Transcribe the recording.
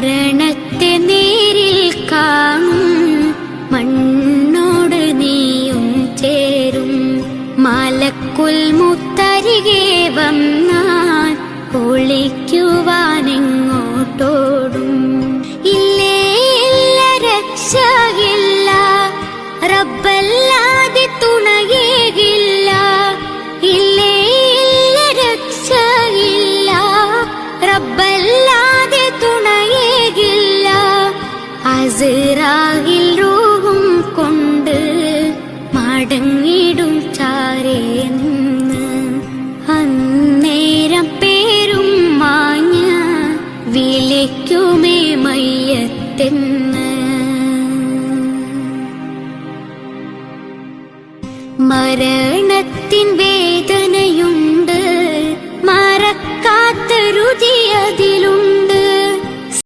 മരണത്തെ നേരിൽ കാണും മണ്ണോട് നീയും ചേരും. മലക്കുൽ മുത്തരികെ വന്നാൽ ഒളിക്കുവാനെങ്ങോട്ടോടും. ഇല്ലേ ഇല്ല രക്ഷയില്ല, റബ്ബല്ലാതെ തുണയേകില്ല. ഇല്ലേ ഇല്ല രക്ഷയില്ല, റബ്ബല്ലാതെ തുണയേകില്ല. അസ്റായിൽ റൂഹും കൊണ്ട് മടങ്ങിടും ചാരേ നിന്ന്. അന്നേരം പേരും മാഞ്ഞ വിളിക്കുമേ മയ്യത്തെന്ന്. മരണത്തിൻ